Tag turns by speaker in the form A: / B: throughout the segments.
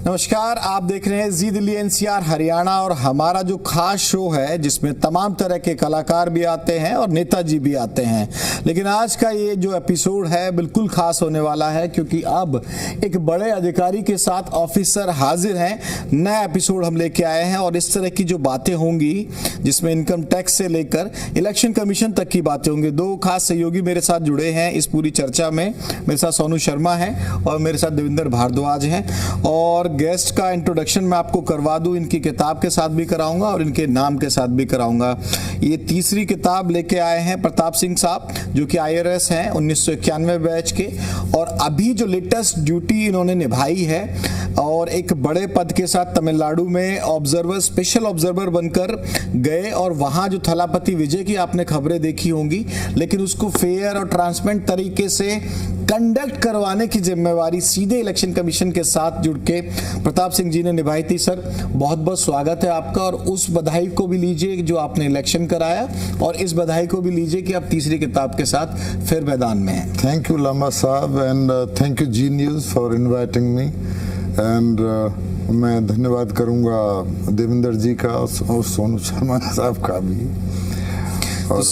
A: नमस्कार, आप देख रहे हैं जी दिल्ली एनसीआर हरियाणा और हमारा जो खास शो है जिसमें तमाम तरह के कलाकार भी आते हैं और नेताजी भी आते हैं। लेकिन आज का ये जो एपिसोड है बिल्कुल खास होने वाला है क्योंकि अब एक बड़े अधिकारी के साथ ऑफिसर हाजिर हैं। नया एपिसोड हम लेके आए हैं और इस तरह की जो बातें होंगी जिसमें इनकम टैक्स से लेकर इलेक्शन कमीशन तक की बातें होंगी। दो खास सहयोगी मेरे साथ जुड़े हैं इस पूरी चर्चा में। मेरे साथ सोनू शर्मा है और मेरे साथ देवेंद्र भारद्वाज हैं। और गेस्ट का इंट्रोडक्शन मैं आपको करवा दूं, इनकी किताब के साथ भी कराऊंगा और इनके नाम के साथ भी कराऊंगा। ये तीसरी किताब लेके आए हैं प्रताप सिंह साहब जो कि IRS हैं 1991 बैच के, और अभी जो लेटेस्ट ड्यूटी इन्होंने निभाई है और एक बड़े पद के साथ तमिलनाडु में ऑब्जर्वर, स्पेशल ऑब्जर्वर बनकर गए और वहां जो थलापति विजय की आपने खबरें देखी होंगी, लेकिन उसको फेयर और ट्रांसपेरेंट तरीके से कंडक्ट करवाने की जिम्मेवारी सीधे इलेक्शन कमीशन के साथ जुड़ के प्रताप सिंह जी ने निभाई थी। सर, बहुत बहुत स्वागत है आपका और उस बधाई को भी लीजिए जो आपने इलेक्शन कराया और इस बधाई को भी लीजिए कि आप तीसरी किताब के साथ फिर मैदान में हैं।
B: थैंक यू लामा साहब and thank you Zee News for inviting me and मैं धन्यवाद करूंगा देवेंद्र जी का और सोनू शर्मा साहब का भी। और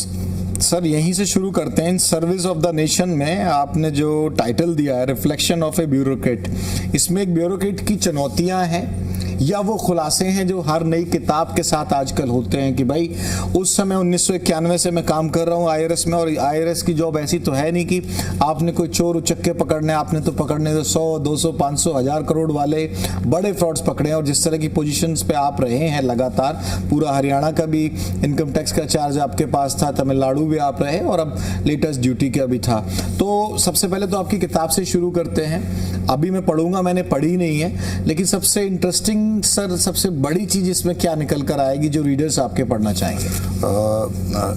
A: सर, यहीं से शुरू करते हैं। In service of the nation में आपने जो टाइटल दिया है रिफ्लेक्शन ऑफ ए ब्यूरोक्रेट, इसमें एक ब्यूरोक्रेट की चुनौतियां हैं या वो खुलासे हैं जो हर नई किताब के साथ आजकल होते हैं कि भाई उस समय 1991 से मैं काम कर रहा हूँ IRS में और IRS की जॉब ऐसी तो है नहीं कि आपने कोई चोर उचक्के पकड़ने, आपने तो पकड़ने तो 100, 200, 500, 1000 करोड़ वाले बड़े फ्रॉड्स पकड़े हैं। और जिस तरह की पोजीशंस पे आप रहे हैं लगातार, पूरा हरियाणा का भी इनकम टैक्स का चार्ज आपके पास था, तमिलनाडु भी आप रहे और अब लेटेस्ट ड्यूटी का भी था। तो सबसे पहले तो आपकी किताब से शुरू करते हैं। अभी मैं पढ़ूंगा, मैंने पढ़ी नहीं है, लेकिन सबसे इंटरेस्टिंग सर, सबसे बड़ी चीज इसमें क्या निकल कर आएगी जो रीडर्स आपके पढ़ना चाहेंगे?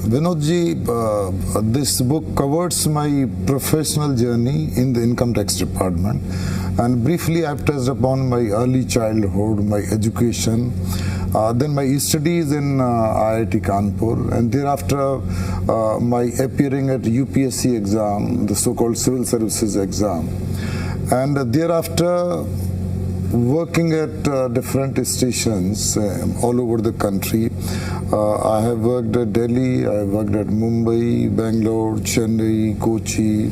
B: Vinod ji, this book covers my professional journey in the income tax department and briefly I've touched upon my early childhood, my education, then my studies in IIT Kanpur, and thereafter my appearing at UPSC exam, the so-called civil services exam, and thereafter working at different stations all over the country. I have worked at Delhi, I have worked at Mumbai, Bangalore, Chennai, Kochi,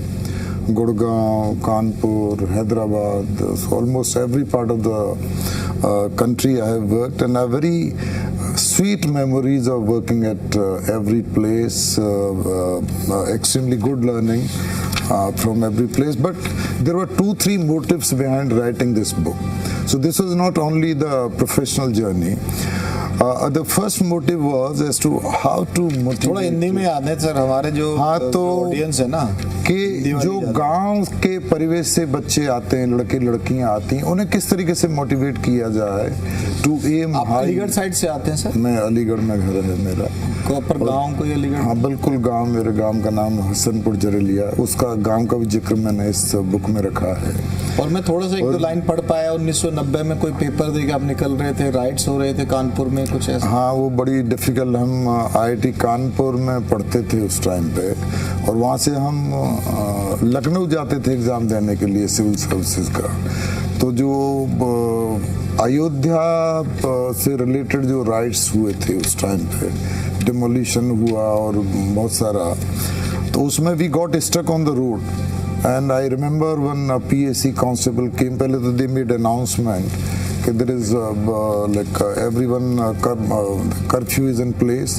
B: Gurgaon, Kanpur, Hyderabad, so almost every part of the country I have worked, and I have very sweet memories of working at every place, extremely good learning from every place. But there were 2-3 motives behind writing this book. So this was not only the professional journey. The first motive was as to how to motivate.
A: थोड़ा हिंदी में याद है sir, हमारे जो audience है ना
B: कि जो गांव के परिवेश से बच्चे आते हैं, लड़के लड़कियां आती हैं, उन्हें किस तरीके से मोटिवेट किया जाए to aim high.
A: Aligarh side से आते हैं सर?
B: मैं अलीगढ़ में घर है मेरा।
A: प्रॉपर गांव को अलीगढ़?
B: हाँ बिल्कुल गांव, मेरे गांव का नाम हसनपुर जरेलिया, उसका गांव का भी जिक्र मैंने इस बुक में रखा है।
A: और मैं थोड़ा सा एक दो लाइन पढ़ पाया, 1990 में कोई पेपर देके आप निकल रहे थे, राइट्स हो रहे थे कानपुर में, कुछ ऐसा?
B: हाँ, वो बड़ी डिफिकल्ट, हम IIT कानपुर में पढ़ते थे उस टाइम पे, और वहाँ से हम लखनऊ जाते थे एग्ज़ाम देने के लिए सिविल सर्विसेज का। तो जो अयोध्या से रिलेटेड जो राइट्स हुए थे उस टाइम पे, डिमोलिशन हुआ और बहुत सारा, तो उसमें we got stuck on the road. And I remember one PSC constable came, पहले तो they made announcement there is like everyone curfew is in place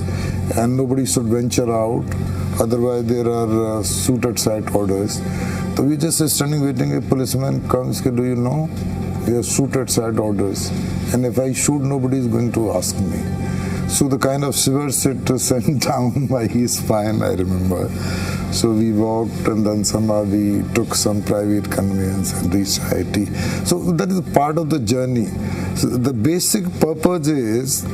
B: and nobody should venture out, otherwise there are shoot at sight orders. So we just standing waiting, a policeman comes, do you know there are shoot at sight orders, and if I shoot nobody is going to ask me. So the kind of shivers it sent down my spine, I remember. So we walked and then somehow we took some private conveyance and reached IIT. So that is part of the journey. So the basic purpose is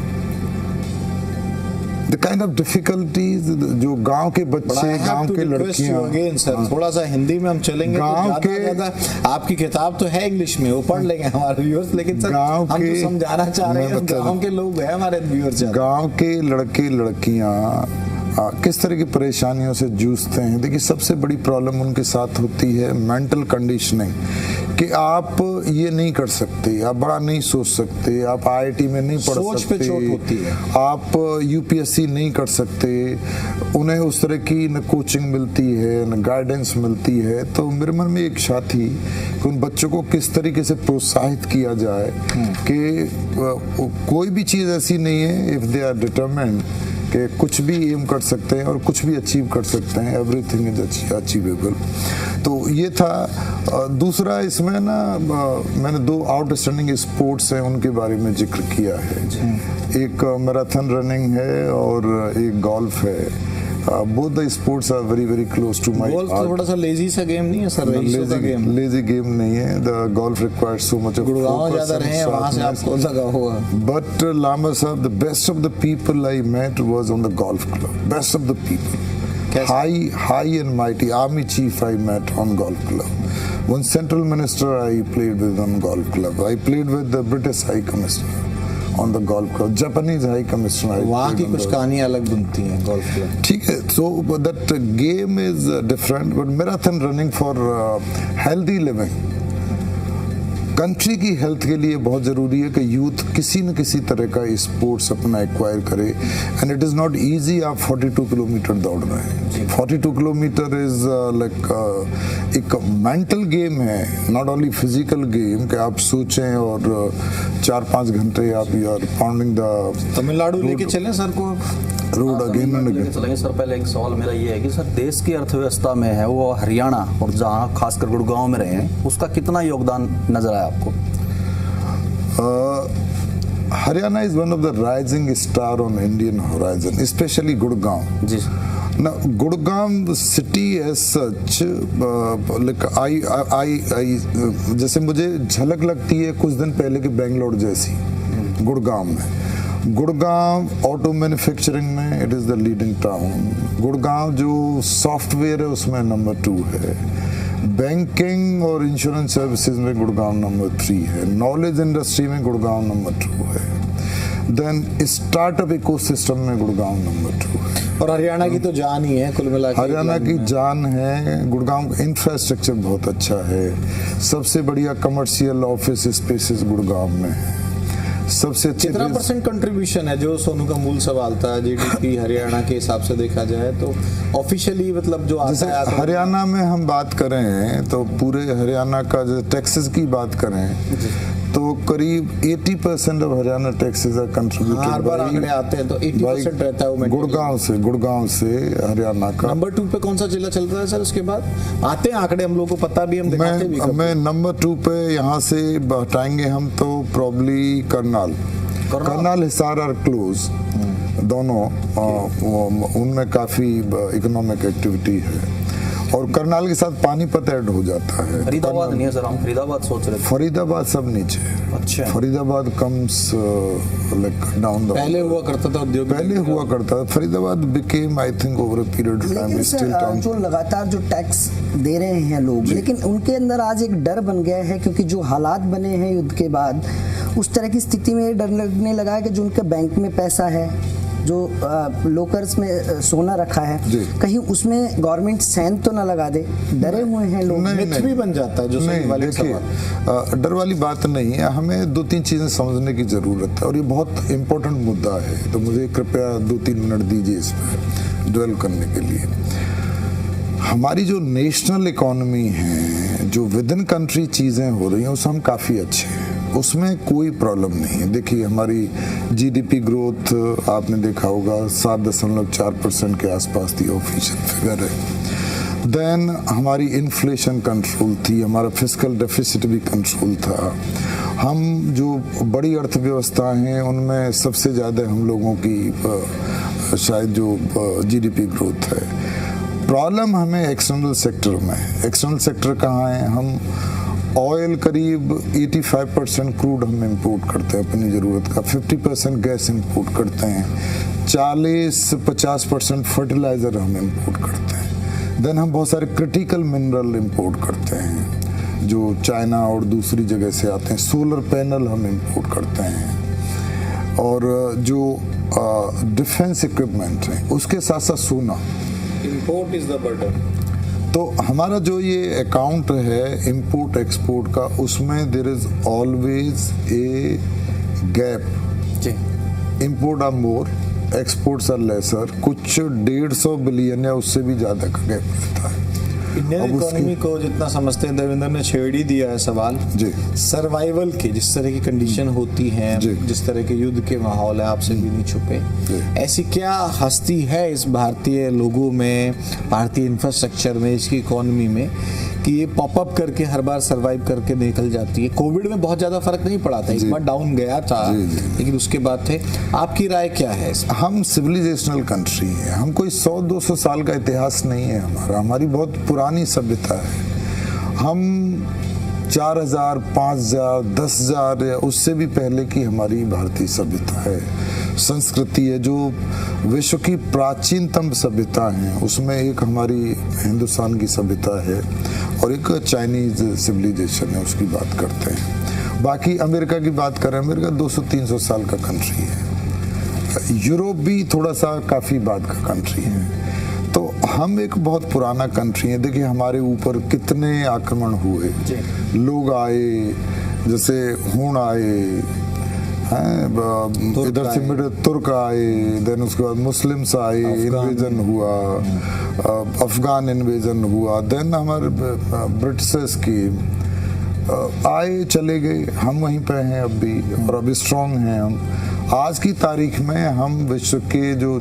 B: the kind of difficulties जो गांव के बच्चे, गांव के लड़कियां।
A: Again sir, थोड़ा सा हिंदी में हम चलेंगे।
B: गांव के
A: ज़्यादा आपकी किताब तो है इंग्लिश में, वो पढ़ लेंगे हमारे व्यूअर्स, लेकिन सर हम तो समझाना चाह रहे हैं, गांव के लोग हैं हमारे व्यूअर्स।
B: गांव के लड़के लड़कियां किस तरह की परेशानियों से जूझते हैं। देखिए, सबसे बड़ी प्रॉब्लम उनके साथ होती है मेंटल कंडीशनिंग, कि आप ये नहीं कर सकते, आप बड़ा नहीं सोच सकते, आप आईआईटी में नहीं पढ़
A: सोच
B: सकते,
A: पे चोट होती है।
B: आप यूपीएससी नहीं कर सकते, उन्हें उस तरह की न कोचिंग मिलती है न गाइडेंस मिलती है। तो मेरे मन में एक इच्छा थी कि उन बच्चों को किस तरीके से प्रोत्साहित किया जाए कि कोई भी चीज़ ऐसी नहीं है, इफ़ दे आर डिटरमाइंड, कि कुछ भी एम कर सकते हैं और कुछ भी अचीव कर सकते हैं, एवरीथिंग इज अचीवेबल। तो ये था। दूसरा इसमें ना मैंने 2 आउटस्टैंडिंग स्पोर्ट्स हैं उनके बारे में जिक्र किया है। एक मैराथन रनिंग है और एक गोल्फ है। Both the sports are very very close to my
A: golf थोड़ा सा लेजी सा गेम नहीं है सर?
B: लेजी गेम नहीं है। The golf requires so much of
A: Gurgaon ज्यादा रहे हैं, वहां से आपको लगा होगा।
B: But Lama Sahab, the best of the people I met was on the golf club. Best of the people. High and mighty army chief I met on golf club. One central minister I played with on golf club. I played with the British High Commissioner on the golf club. Japanese High Commissioner.
A: वहाँ की कुछ कहानियाँ अलग बनती हैं golf club.
B: ठीक है, so that game is different, but marathon running for healthy living. Country की हेल्थ के लिए बहुत ज़रूरी है कि यूथ किसी न किसी तरह का स्पोर्ट्स अपना एक्वायर करे। And it is not easy. आप 42 किलोमीटर दौड़ रहे हैं। 42 किलोमीटर इज़ लाइक एक मेंटल गेम है, नॉट ओनली फिजिकल गेम कि आप सोचें और 4-5 घंटे आप you are pounding the.
A: Tamil Nadu लेके चलें सर को
B: रोड अगेन एंड अगेन
C: चलेंगे। सर पहले एक सवाल मेरा ये है कि सर देश की अर्थव्यवस्था में है वो हरियाणा, और जहाँ खासकर गुड़गांव में रहे हैं, उसका कितना योगदान नजर आया आपको?
B: Haryana is one of the rising star on Indian horizon, specially Gurgaon.
C: जी
B: ना, Gurgaon city as such, like I जैसे मुझे झलक लगती है कुछ दिन पहले की बेंगलोर जैसी गुड़गांव में। गुड़गांव ऑटो मैन्युफैक्चरिंग में it is the leading town. Gurgaon जो सॉफ्टवेयर है उसमें नंबर 2 है। बैंकिंग और इंश्योरेंस सर्विसेज में गुड़गांव नंबर 3 है। नॉलेज इंडस्ट्री में गुड़गांव नंबर 2 है। देन स्टार्टअप इकोसिस्टम में गुड़गांव नंबर 2 है।
A: और हरियाणा की तो जान ही है कुल मिला के।
B: हरियाणा की जान है। गुड़गांव का इंफ्रास्ट्रक्चर बहुत अच्छा है। सबसे बढ़िया कमर्शियल ऑफिस स्पेसेस गुड़गांव में है। सबसे अच्छे
A: कितना % कंट्रीब्यूशन है, जो सोनू का मूल सवाल था, जीडीपी हरियाणा के हिसाब से देखा जाए तो ऑफिशियली मतलब जो आता है?
B: हरियाणा में हम बात करें तो पूरे हरियाणा का जो टैक्सेस की बात करें तो करीब 80% of Haryana taxes are contributed by,
A: आंकड़े आते हैं तो 80% रहता है वो
B: गुड़गांव से हरियाणा का।
A: नंबर 2 पे कौन सा जिला चलता है सर? उसके बाद आते हैं आंकड़े, हम लोग को पता भी, हम दिखाते भी।
B: मैं नंबर 2 पे यहाँ से हटाएंगे हम तो probably Karnal Hisar are close, दोनों उनमें काफी इकोनॉमिक एक्टिविटी है। और करनाल के साथ पानीपत ऐड हो जाता है।
C: फरीदाबाद नहीं है सर, हम फरीदाबाद सोच रहे थे।
B: फरीदाबाद सब नीचे।
C: अच्छा।
B: Faridabad comes like down the.
A: पहले हुआ करता था उद्योग,
B: पहले हुआ करता था। Faridabad became I think over a period of time still town.
D: जो लगातार जो टैक्स दे रहे हैं लोग, लेकिन उनके अंदर आज एक डर बन गया है, क्योंकि जो हालात बने हैं युद्ध के बाद, उस तरह की स्थिति में डर लगने लगा है कि जो उनके बैंक में पैसा है, जो लोकर्स में सोना रखा है, कहीं उसमें गवर्नमेंट सैन तो ना लगा दे। डरे हुए हैं लोग।
A: मिथ भी बन जाता है जो सही वाले सवाल।
B: डर वाली बात नहीं है। हमें 2-3 चीजें समझने की जरूरत है और ये बहुत इंपॉर्टेंट मुद्दा है, तो मुझे कृपया 2-3 मिनट दीजिए इस पर ड्वेल करने के लिए। हमारी जो नेशनल इकोनॉमी है, जो विद इन कंट्री चीजें हो रही हैं, उससे हम काफी अच्छे हैं, उसमें कोई प्रॉब्लम नहीं है। देखिए, हमारी जीडीपी ग्रोथ आपने देखा होगा 7.4% के आसपास थी, ऑफिशियल फिगर है। देन हमारी इन्फ्लेशन कंट्रोल थी, हमारा फिस्कल डेफिसिट भी कंट्रोल था। हम जो बड़ी अर्थव्यवस्था हैं उनमें सबसे ज़्यादा हम लोगों की शायद जो जीडीपी ग्रोथ है। प्रॉब्लम हमें एक्सटर्नल सेक्टर में है। एक्सटर्नल सेक्टर कहाँ है? हम ऑयल करीब 85% क्रूड हम इंपोर्ट करते हैं अपनी ज़रूरत का, 50% गैस इंपोर्ट करते हैं, 40-50% फर्टिलाइज़र हम इंपोर्ट करते हैं। देन हम बहुत सारे क्रिटिकल मिनरल इंपोर्ट करते हैं जो चाइना और दूसरी जगह से आते हैं। सोलर पैनल हम इंपोर्ट करते हैं। और जो डिफेंस इक्विपमेंट है, उसके साथ साथ सोना।
A: Import is the burden.
B: तो हमारा जो ये अकाउंट है इंपोर्ट एक्सपोर्ट का, उसमें there is always a gap.
C: जी।
B: Import are more, exports are lesser. कुछ 150 बिलियन या उससे भी ज्यादा का गैप रहता है।
A: इंडियन
B: अब उसकी-
A: इकोनॉमी को जितना समझते हैं, देवेंद्र ने छेड़ ही दिया है सवाल।
B: जी।
A: सर्वाइवल की जिस तरह की कंडीशन होती हैं,
B: जी।
A: जिस तरह के युद्ध के माहौल है, आपसे भी नहीं छुपे,
B: जी।
A: ऐसी क्या हस्ती है इस भारतीय लोगों में, भारतीय इंफ्रास्ट्रक्चर में, इसकी इकोनॉमी में, कि ये पॉपअप करके हर बार सर्वाइव करके निकल जाती है? कोविड में बहुत ज्यादा फर्क नहीं पड़ा था,
B: जी।
A: एक बार डाउन गया था,
B: जी, जी।
A: लेकिन उसके बाद थे। आपकी राय क्या है इसमें?
B: हम सिविलाइजेशनल कंट्री हैं, हम कोई 100-200 साल का इतिहास नहीं है हमारा, हमारी बहुत पुरानी सभ्यता है। हम 4000, 5000, 10,000 या उससे भी पहले की हमारी भारतीय सभ्यता है, संस्कृति है, जो विश्व की प्राचीनतम सभ्यता है। उसमें एक हमारी हिंदुस्तान की सभ्यता है और एक चाइनीज सिविलाइजेशन है, उसकी बात करते हैं। बाकी अमेरिका की बात करें, अमेरिका 200-300 साल का कंट्री है। यूरोप भी थोड़ा सा काफ़ी बाद का कंट्री है। तो हम एक बहुत पुराना कंट्री है। देखिए हमारे ऊपर कितने आक्रमण हुए, लोग आए, जैसे हूण आए हैं, इधर से मिडल तुर्क आए, देन उसके बाद मुस्लिम्स आए, इन्वेजन हुआ, अफगान इन्वेजन हुआ, देन हमारे ब्रिटिशर्स की आए चले गए, हम वहीं पे हैं अब भी, और अभी स्ट्रांग हैं हम। आज की तारीख में हम विश्व के जो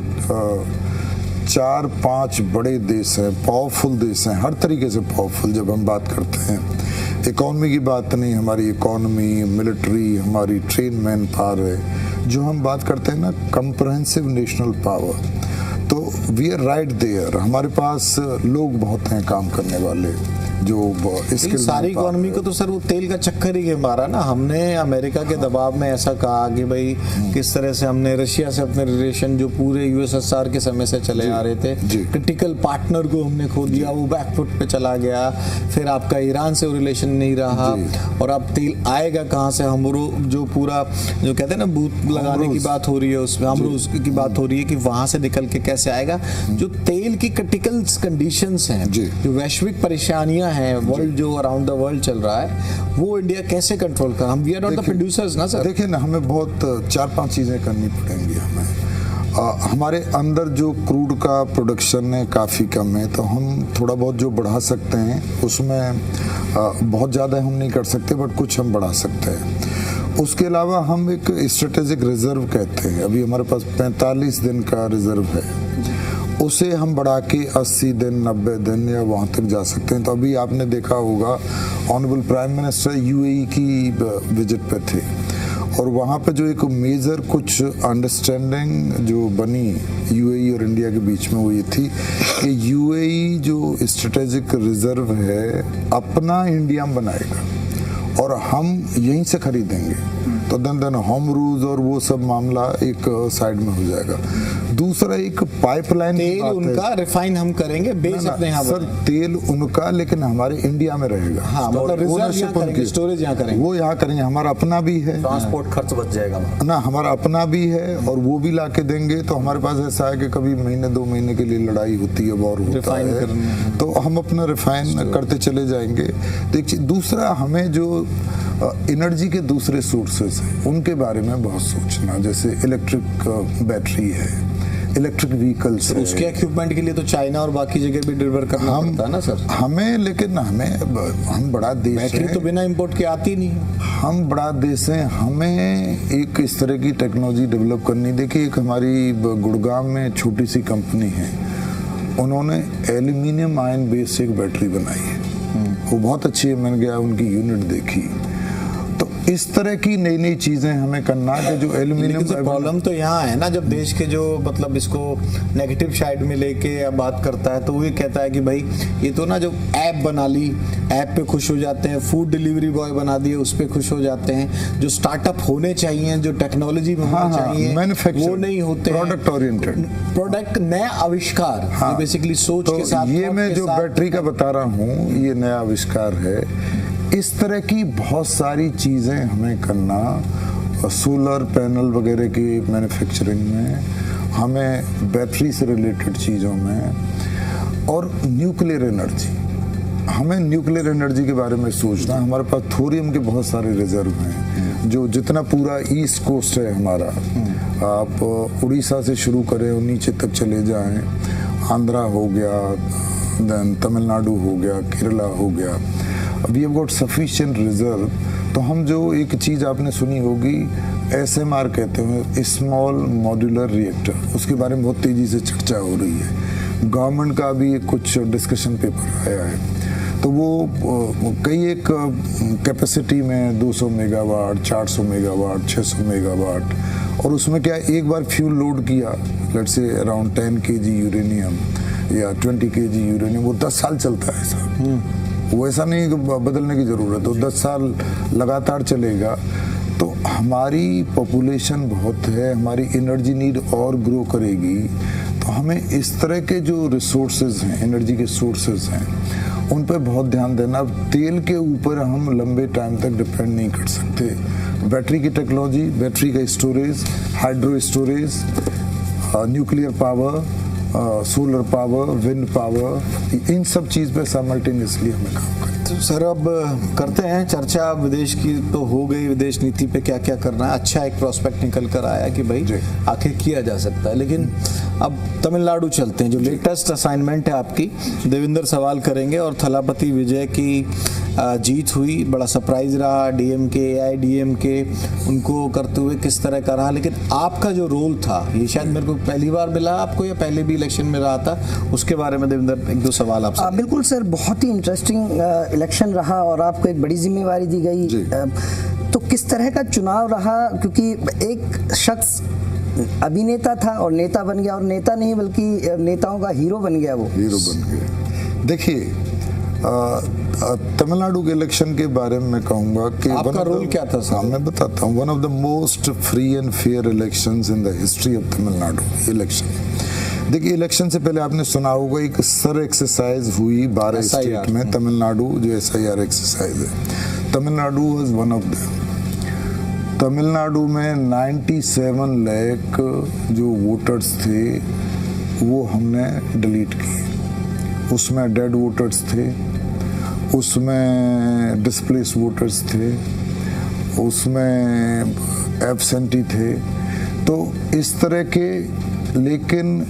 B: 4-5 बड़े देश हैं, पावरफुल देश हैं, हर तरीके से पावरफुल। जब हम बात करते हैं इकोनॉमी की बात नहीं, हमारी इकोनॉमी, मिलिट्री, हमारी ट्रेन मैन पावर है, जो हम बात करते हैं ना कंप्रहेंसिव नेशनल पावर, तो वी आर राइट देयर। हमारे पास लोग बहुत हैं काम करने वाले, जो
A: लेकिन सारी इकोनॉमी को तो सर वो तेल का चक्कर ही मारा ना। हमने अमेरिका के दबाव में ऐसा कहा कि भाई किस तरह से हमने रशिया से अपने रिलेशन जो पूरे यूएसएसआर के समय से चले आ रहे थे, क्रिटिकल पार्टनर को हमने खो दिया, वो बैकफुट पे चला गया। फिर आपका ईरान से वो रिलेशन नहीं रहा, और अब तेल आएगा कहाँ से? हम जो पूरा जो कहते हैं ना बूथ लगाने की बात हो रही है, उसमें अमरूज की बात हो रही है कि वहां से निकल के कैसे आएगा? जो तेल की क्रिटिकल कंडीशंस हैं, जो वैश्विक परेशानियां है, वर्ल्ड जो अराउंड द वर्ल्ड चल रहा है, वो इंडिया कैसे कंट्रोल कर? हम we are not the producers ना सर।
B: देखिए ना, हमें बहुत 4-5 चीजें करनी पड़ेंगी हमें। हमारे अंदर जो क्रूड का प्रोडक्शन है काफ़ी कम है, तो हम थोड़ा बहुत जो बढ़ा सकते हैं उसमें बहुत ज़्यादा हम नहीं कर सकते, बट कुछ हम बढ़ा सकते हैं। उसके अलावा हम एक स्ट्रेटेजिक रिजर्व कहते हैं, अभी हमारे पास 45 दिन का रिजर्व है, उसे हम बढ़ा के 80 दिन, 90 दिन या वहाँ तक जा सकते हैं। तो अभी आपने देखा होगा ऑनरेबल प्राइम मिनिस्टर यूएई की विजिट पे थे, और वहाँ पे जो एक मेजर कुछ अंडरस्टैंडिंग जो बनी यूएई और इंडिया के बीच में, वो ये थी कि यूएई जो स्ट्रेटेजिक रिजर्व है अपना इंडिया में बनाएगा और हम यहीं से खरीदेंगे। तो देन होम रूल्स और वो सब मामला एक साइड में हो जाएगा। दूसरा एक पाइपलाइन,
A: तेल उनका रिफाइन हम करेंगे, बेस अपने यहाँ
B: सर तेल उनका, लेकिन हमारे इंडिया में रहेगा।
A: हाँ, मतलब
B: ओनरशिप उनकी,
A: स्टोरेज यहाँ करेंगे,
B: वो यहाँ करेंगे। हमारा अपना भी है,
C: ट्रांसपोर्ट खर्च बच जाएगा
B: ना, हमारा अपना भी है, और वो भी ला के देंगे। तो हमारे पास ऐसा है कि कभी महीने 2 महीने के लिए लड़ाई होती है, वॉर होता है, तो हम अपना रिफाइन करते चले जाएंगे। देखिए दूसरा, हमें जो एनर्जी के दूसरे सोर्सेस हैं उनके बारे में बहुत सोचना, जैसे इलेक्ट्रिक बैटरी है, इलेक्ट्रिक व्हीकल्स है।
A: उसके इक्विपमेंट के लिए तो चाइना और बाकी जगह भी डिलीवर करना पड़ता है ना सर
B: हमें। लेकिन हम बड़ा देश है,
A: बैटरी तो बिना इंपोर्ट के आती नहीं है।
B: हम बड़ा देश है, हमें एक इस तरह की टेक्नोलॉजी डेवलप करनी। देखिए एक हमारी गुड़गांव में छोटी सी कंपनी है, उन्होंने एल्यूमिनियम आयन बेस से एक बैटरी बनाई है, वो बहुत अच्छी है। मैंने गया उनकी यूनिट देखी। तो इस तरह की नई नई चीजें हमें करना है। जो एल्यूमिनियम,
A: प्रॉब्लम तो यहाँ है ना, जब देश के जो मतलब इसको नेगेटिव साइड में लेके या बात करता है, तो वो ये कहता है कि भाई ये तो ना जो ऐप बना ली, ऐप पे खुश हो जाते हैं, फूड डिलीवरी बॉय बना दिए उस पे खुश हो जाते हैं। जो स्टार्टअप होने चाहिए, जो टेक्नोलॉजी में होना चाहिए, वो नहीं होते,
B: प्रोडक्ट ओरिएंटेड,
A: प्रोडक्ट नया आविष्कार, बेसिकली सोच
B: तो
A: के साथ।
B: ये मैं जो बैटरी का बता रहा हूँ, ये नया आविष्कार है। इस तरह की बहुत सारी चीजें हमें करना, सोलर पैनल वगैरह की मैन्युफैक्चरिंग में, हमें बैटरी से रिलेटेड चीज़ों में, और न्यूक्लियर एनर्जी। हमें न्यूक्लियर एनर्जी के बारे में सोचना, हमारे पास थोरियम के बहुत सारे रिजर्व हैं, जो जितना पूरा ईस्ट कोस्ट है हमारा, आप उड़ीसा से शुरू करें और नीचे तक चले जाएं, आंध्रा हो गया, देन तमिलनाडु हो गया, केरला हो गया, we have got sufficient reserve. तो हम जो एक चीज़ आपने सुनी होगी SMR कहते हैं, स्मॉल मॉड्यूलर रिएक्टर, उसके बारे में बहुत तेज़ी से चर्चा हो रही है। गवर्नमेंट का भी कुछ डिस्कशन पेपर आया है, तो वो कई एक कैपेसिटी में 200 मेगावाट, 400 मेगावाट, 600 मेगावाट, और उसमें क्या एक बार फ्यूल लोड किया, let's say around 10 kg uranium या 20 kg यूरेनियम, वो 10 साल चलता है सर। वो ऐसा नहीं कि बदलने की ज़रूरत है, तो 10 साल लगातार चलेगा। तो हमारी पॉपुलेशन बहुत है, हमारी एनर्जी नीड और ग्रो करेगी, तो हमें इस तरह के जो रिसोर्सेज हैं, एनर्जी के सोर्सेज हैं, उन पर बहुत ध्यान देना। तेल के ऊपर हम लंबे टाइम तक डिपेंड नहीं कर सकते। बैटरी की टेक्नोलॉजी, बैटरी का storage, hydro storage, nuclear power, solar power, wind power, इन सब चीज़ पे साइमल्टेनियसली हमें काम करना।
A: तो सर अब करते हैं चर्चा, विदेश की तो हो गई, विदेश नीति पे क्या क्या करना है। अच्छा एक प्रोस्पेक्ट निकल कर आया कि भाई आखिर किया जा सकता है, लेकिन अब तमिलनाडु चलते हैं। जो लेटेस्ट असाइनमेंट है आपकी, देवेंद्र सवाल करेंगे, और थलापति विजय की जीत हुई, बड़ा सरप्राइज रहा। DMK, AIADMK उनको करते हुए किस तरह का रहा, लेकिन आपका जो रोल था, ये शायद मेरे को पहली बार मिला आपको या पहले भी इलेक्शन में रहा था, उसके बारे में देवेंद्र एक दो सवाल आपसे।
D: बिल्कुल सर, बहुत ही इंटरेस्टिंग इलेक्शन रहा और आपको एक बड़ी जिम्मेवारी दी गई। तो किस तरह का चुनाव रहा, क्योंकि एक शख्स अभिनेता था और नेता बन गया, और नेता नहीं बल्कि नेताओं का हीरो बन गया। वो
B: हीरो बन गया। देखिए, तमिलनाडु के इलेक्शन के बारे में मैं कहूँगा कि
A: आपका रोल क्या था सर?
B: मैं बताता हूँ। One of the most free and fair elections in the history of Tamil Nadu election. देखिए, इलेक्शन से पहले आपने सुना होगा एक सर एक्सरसाइज हुई 12 स्टेट में, तमिलनाडु जो SIR एक्सरसाइज है, Tamil Nadu was one of them. Tamil Nadu में 97 लाख जो वोटर्स थे वो हमने डिलीट किए। उसमें डेड वोटर्स थे, उसमें डिस्प्लेस वोटर्स थे, उसमें एब्सेंटी थे। तो इस तरह के, लेकिन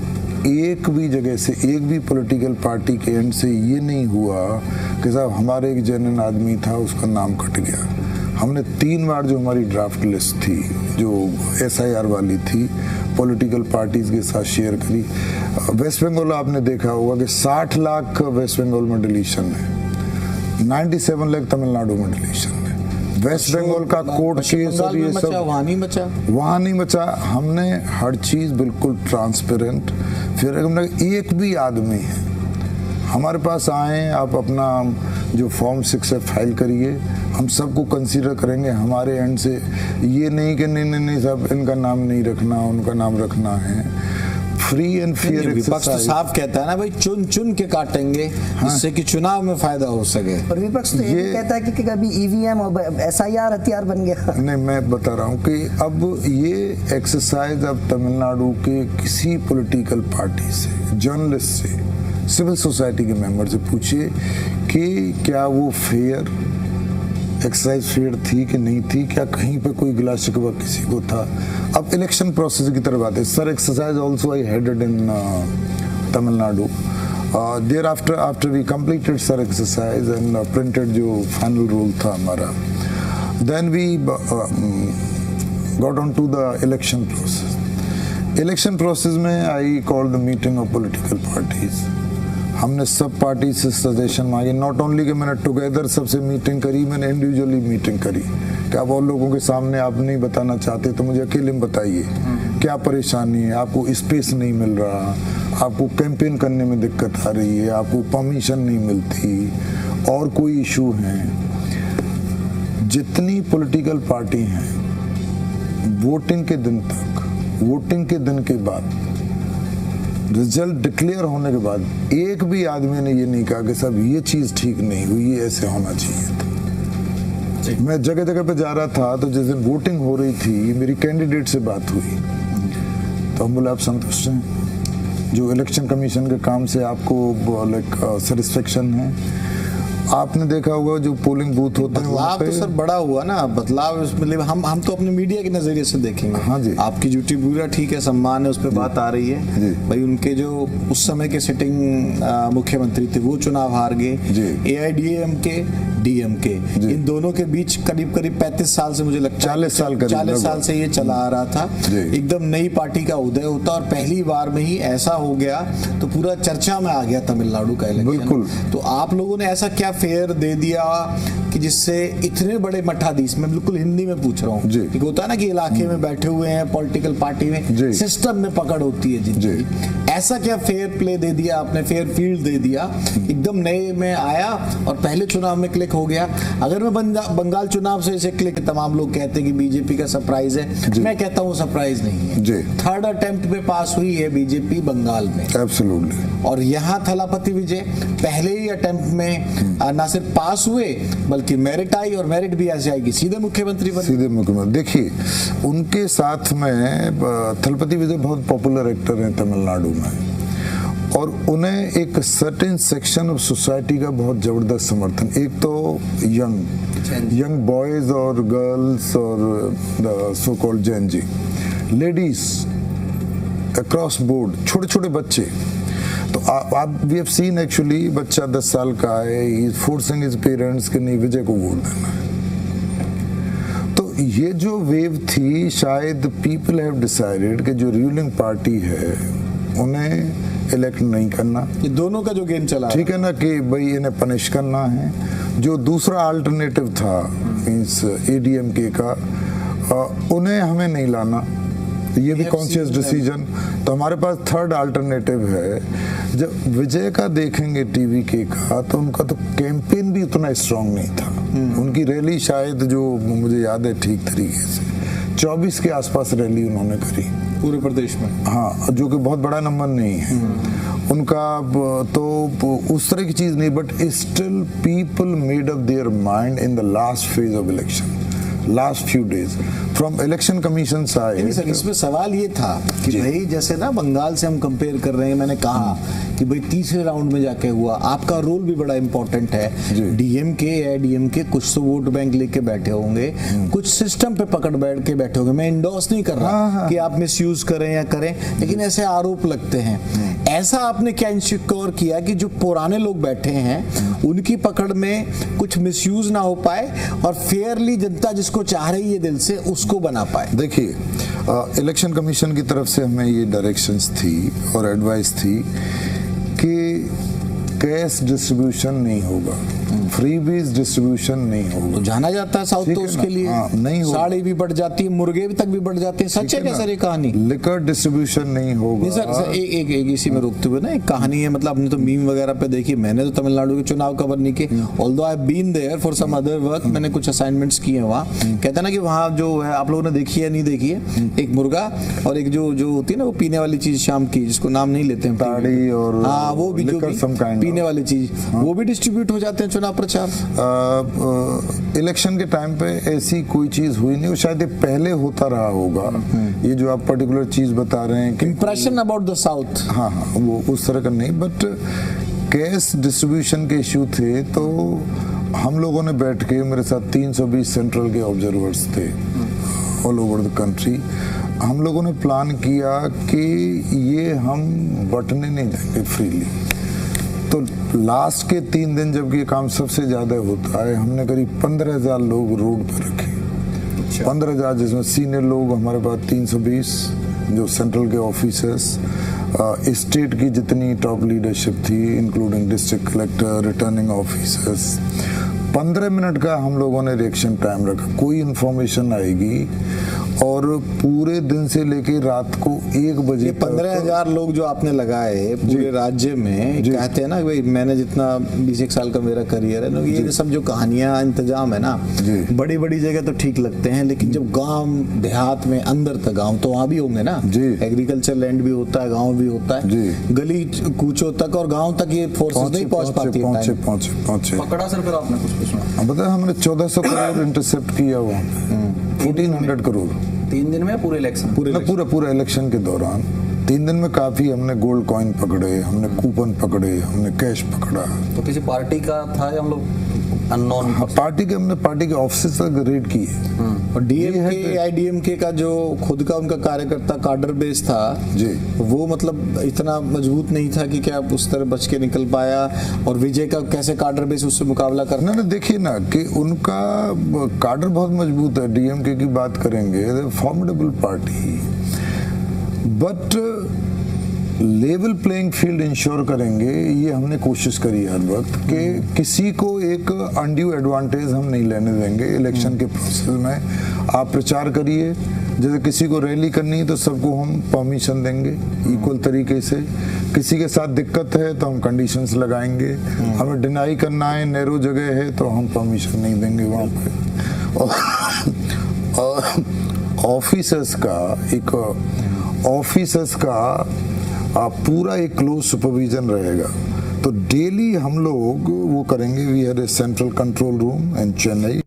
B: एक भी जगह से, एक भी पॉलिटिकल पार्टी के एंड से ये नहीं हुआ कि साहब हमारे एक जेन्युइन आदमी था उसका नाम कट गया। हमने 3 बार जो हमारी ड्राफ्ट लिस्ट थी, जो SIR वाली थी, पॉलिटिकल पार्टीज के साथ शेयर करी। वेस्ट बंगाल आपने देखा होगा कि 60 लाख वेस्ट बंगाल में डिलीशन है, 97 लाख तमिलनाडु में डिलीशन है। वेस्ट बंगाल का कोर्ट केस और ये सब
A: वहाँ नहीं बचा। हमने हर चीज़ बिल्कुल ट्रांसपेरेंट। फिर हमने एक भी आदमी है हमारे पास आए, आप अपना जो फॉर्म 6F फाइल करिए, हम सबको कंसीडर करेंगे हमारे एंड से। ये नहीं कि नहीं साहब इनका नाम नहीं रखना, उनका नाम रखना है। फ्री एंड फेयर विपक्ष तो साफ कहता है ना भाई, चुन चुन के काटेंगे, जिससे कि चुनाव में फायदा हो सके।
D: और विपक्ष तो ये कहता है कि कभी EVM और SIR हथियार बन गया।
B: नहीं, मैं बता रहा हूँ कि अब ये एक्सरसाइज अब तमिलनाडु के किसी पॉलिटिकल पार्टी से, जर्नलिस्ट से, सिविल सोसाइटी के मेंबर से पूछिए कि क्या वो फेयर एक्सरसाइज फेयर थी कि नहीं थी, क्या कहीं पे कोई गिला शिकवा किसी को था। अब इलेक्शन प्रोसेस की तरफ आते हैं। SIR exercise also I headed in Tamil Nadu. There after we completed SIR exercise and printed जो फाइनल रूल था हमारा, then we got on to the election process. Election process में I called the meeting of political parties. हमने सब party से suggestion मांगी, not only कि मैंने टुगेदर सबसे मीटिंग करी, मैंने इंडिविजुअली मीटिंग करी कि आप और लोगों के सामने आप नहीं बताना चाहते तो मुझे अकेले में बताइए क्या परेशानी है, आपको स्पेस नहीं मिल रहा, आपको कैंपेन करने में दिक्कत आ रही है, आपको परमिशन नहीं मिलती, और कोई इशू है। जितनी पॉलिटिकल पार्टी हैं, वोटिंग के दिन तक, वोटिंग के दिन के बाद, रिजल्ट डिक्लेयर होने के बाद एक भी आदमी ने ये नहीं कहा कि साहब ये चीज़ ठीक नहीं हुई, ये ऐसे होना चाहिए था। मैं जगह जगह पे जा रहा था, तो जिस दिन वोटिंग हो रही थी मेरी कैंडिडेट से बात हुई, तो हम बोले आप संतुष्ट हैं जो इलेक्शन कमीशन के काम से, आपको लाइक सेटिस्फेक्शन है? आपने देखा होगा जो पोलिंग बूथ होते हैं वहाँ
A: बदलाव तो सर बड़ा हुआ ना, बदलाव मतलब हम तो अपने मीडिया के नजरिए से देखेंगे।
B: हाँ जी।
A: आपकी ड्यूटी पूरा ठीक है, सम्मान है, उस पर बात आ रही है
B: जी।
A: भाई। उनके जो उस समय के सिटिंग मुख्यमंत्री थे वो चुनाव हार गए।
B: जी।
A: AIADMK DMK इन दोनों के बीच करीब 35 साल से, मुझे लगता है
B: 40 साल करीब
A: 40 साल से ये चला आ रहा था।
B: जी।
A: एकदम नई पार्टी का उदय होता और पहली बार में ही ऐसा हो गया तो पूरा चर्चा में आ गया तमिलनाडु का इलेक्शन।
B: बिल्कुल।
A: तो आप लोगों ने ऐसा क्या फेयर दे दिया कि जिससे इतने बड़े मठाधीश, मैं बिल्कुल हिंदी में पूछ रहा हूँ,
B: जी।
A: कि होता है ना कि इलाके में बैठे हुए हैं पॉलिटिकल पार्टी में,
B: जी।
A: सिस्टम में पकड़ होती है जिनकी, ऐसा क्या फेयर प्ले दे दिया आपने, फेयर फील्ड दे दिया, एकदम नए में आया और पहले चुनाव में क्लिक हो गया? अगर मैं बंगाल चुनाव से इसे क्लिक, तमाम लोग कहते हैं कि बीजेपी का सरप्राइज है, मैं कहता हूँ सरप्राइज नहीं है।
B: जी।
A: थर्ड अटेम्प्ट पे पास हुई है बीजेपी बंगाल में,
B: एब्सोल्युटली।
A: और यहाँ थलापति विजय पहले ही अटेम्प्ट में ना सिर्फ पास हुए बल्कि मेरिट आई, और मेरिट भी ऐसे आएगी सीधे मुख्यमंत्री बने।
B: सीधे मुख्यमंत्री। देखिए उनके साथ में थलपति विजय बहुत पॉपुलर एक्टर हैं तमिलनाडु में, और उन्हें एक सर्टेन सेक्शन ऑफ सोसाइटी का बहुत जबरदस्त समर्थन, एक तो यंग बॉयज और गर्ल्स और the so called Gen Z, ladies across board, छोटे छोटे बच्चे। तो आप वी हैव सीन एक्चुअली, बच्चा 10 साल का है, he is forcing his parents कि नहीं विजय को वोट देना है। तो ये जो वेव थी, शायद पीपल हैव डिसाइडेड कि जो रूलिंग पार्टी है उन्हें इलेक्ट नहीं करना,
A: ये दोनों का जो गेम चला,
B: ठीक है ना, कि भाई इन्हें पनिश करना है। जो दूसरा अल्टरनेटिव था मींस ADMK का, उन्हें हमें नहीं लाना, ये भी कॉन्शियस डिसीजन। तो हमारे पास थर्ड अल्टरनेटिव है। जब विजय का देखेंगे टीवी के का, तो उनका तो कैंपेन भी उतना स्ट्रांग नहीं था। उनकी रैली शायद, जो मुझे याद है ठीक तरीके से, 24 के आसपास रैली उन्होंने करी
A: पूरे प्रदेश में।
B: हाँ, जो कि बहुत बड़ा नंबर नहीं है उनका, तो उस तरह की चीज नहीं, but still people made up their mind in the last phase of election, last few days from election commission side.
A: Sir इसमें सवाल ये था कि भाई जैसे ना बंगाल से हम कंपेयर कर रहे हैं, मैंने कहा कि भाई तीसरे राउंड में जाके हुआ, आपका रोल भी बड़ा इंपॉर्टेंट है। DMK या DMK कुछ तो वोट बैंक लेके बैठे होंगे, कुछ सिस्टम पे पकड़ बैठ के बैठे होंगे। मैं इंडोर्स नहीं कर रहा कि आप मिसयूज करें या करें, लेकिन ऐसे आरोप लगते हैं। ऐसा आपने क्या इंश्योर किया कि जो पुराने लोग बैठे हैं उनकी पकड़ में कुछ मिसयूज ना हो पाए और फेयरली जनता जिसको चाह रही है दिल से उसको बना पाए?
B: देखिए, इलेक्शन कमीशन की तरफ से हमें ये डायरेक्शंस थी और एडवाइस थी कि कैश डिस्ट्रीब्यूशन नहीं होगा, फ्रीबीज डिस्ट्रीब्यूशन नहीं होगा।
A: तो जाना जाता है साउथ तो उसके लिए
B: नहीं होगा,
A: साड़ी भी बढ़ जाती है, मुर्गे भी तक भी बढ़ जाते हैं। सच है क्या सर ये कहानी?
B: लिकर डिस्ट्रीब्यूशन नहीं होगा।
A: नहीं सर, एक इसी में रोकते हुए ना, एक कहानी है, मतलब आपने तो मीम वगैरह पे देखी, मैंने तो तमिलनाडु के चुनाव कवर नहीं किए, although I have been there for some other work, मैंने कुछ असाइनमेंट्स किए हैं वहाँ। कहते हैं ना कि वहाँ जो है, आप लोगों ने देखी है नहीं देखी है, एक मुर्गा और एक जो होती है ना वो पीने वाली चीज शाम की, जिसको नाम नहीं लेते हैं,
B: ताड़ी और
A: हाँ वो भी जो पीने वाली चीज, वो भी डिस्ट्रीब्यूट हो जाते हैं चुनाव प्रचार।
B: इलेक्शन के टाइम पे ऐसी कोई चीज हुई नहीं, शायद ये पहले होता रहा होगा। ये जो आप पर्टिकुलर चीज बता रहे हैं कि
A: इंप्रेशन अबाउट द साउथ,
B: हाँ वो उस तरह का नहीं, बट कैश डिस्ट्रीब्यूशन के इश्यू थे। तो हम लोगों ने बैठ के, मेरे साथ 320 सेंट्रल के ऑब्जर्वर्स थे ऑल ओवर द कंट्री, हम लोगों ने प्लान किया कि ये हम बंटने नहीं देंगे फ्रीली। तो लास्ट के 3 दिन जब ये काम सबसे ज्यादा होता है, हमने करीब 15,000 लोग रोड पर रखे। 15,000 जिसमें सीनियर लोग हमारे पास 320, जो सेंट्रल के ऑफिसर्स, स्टेट की जितनी टॉप लीडरशिप थी including district collector, returning officers. 15 minute का हम लोगों ने रिएक्शन टाइम रखा। कोई इंफॉर्मेशन आएगी और पूरे दिन से लेके रात को 1 बजे
A: 15,000 लोग जो आपने लगाए पूरे राज्य में, कहते हैं ना भाई, मैंने जितना 21 साल का मेरा करियर है ना, ये सब जो कहानियां इंतजाम है ना, बड़ी बड़ी जगह तो ठीक लगते हैं, लेकिन जब गांव देहात में अंदर तक, गांव तो वहां भी होंगे ना, एग्रीकल्चर लैंड भी होता है, गांव भी होता है, गली कूचों तक और गांव तक ये फोर्सेस नहीं पहुंच पाती है।
B: पहुंचे।
C: पकड़ा सर फिर आपने कुछ
B: अब बताया हमने 1400 करोड़ इंटरसेप्ट किया वहाँ पे, 1400 करोड़
C: 3 दिन में पूरे इलेक्शन
B: पूरा इलेक्शन के दौरान 3 दिन में काफी हमने गोल्ड कॉइन पकड़े, हमने कूपन पकड़े, हमने कैश पकड़ा।
C: तो किसी पार्टी का था या हम लोग अननोन
B: हमने पार्टी के ऑफिस तक रेड की है।
A: और डीएमके आईडीएमके का जो खुद का उनका कार्यकर्ता कार्डर बेस था
B: जी,
A: वो मतलब इतना मजबूत नहीं था कि क्या उस तरह बच के निकल पाया, और विजय का कैसे कार्डर बेस उससे मुकाबला करना।
B: ना देखिए ना कि उनका कार्डर बहुत मजबूत है। डीएमके की बात करेंगे, formidable party, but level playing field ensure करेंगे, ये हमने कोशिश करी हर वक्त कि किसी को एक अनड्यू एडवांटेज हम नहीं लेने देंगे इलेक्शन के प्रोसेस में। आप प्रचार करिए, जैसे किसी को रैली करनी है तो सबको हम परमिशन देंगे इक्वल तरीके से। किसी के साथ दिक्कत है तो हम कंडीशंस लगाएंगे। हमें डिनाई करना है, नैरो जगह है तो हम परमिशन नहीं देंगे वहाँ पे। और ऑफिसर्स का पूरा एक क्लोज सुपरविजन रहेगा। तो डेली हम लोग वो करेंगे। We had a central control room in Chennai.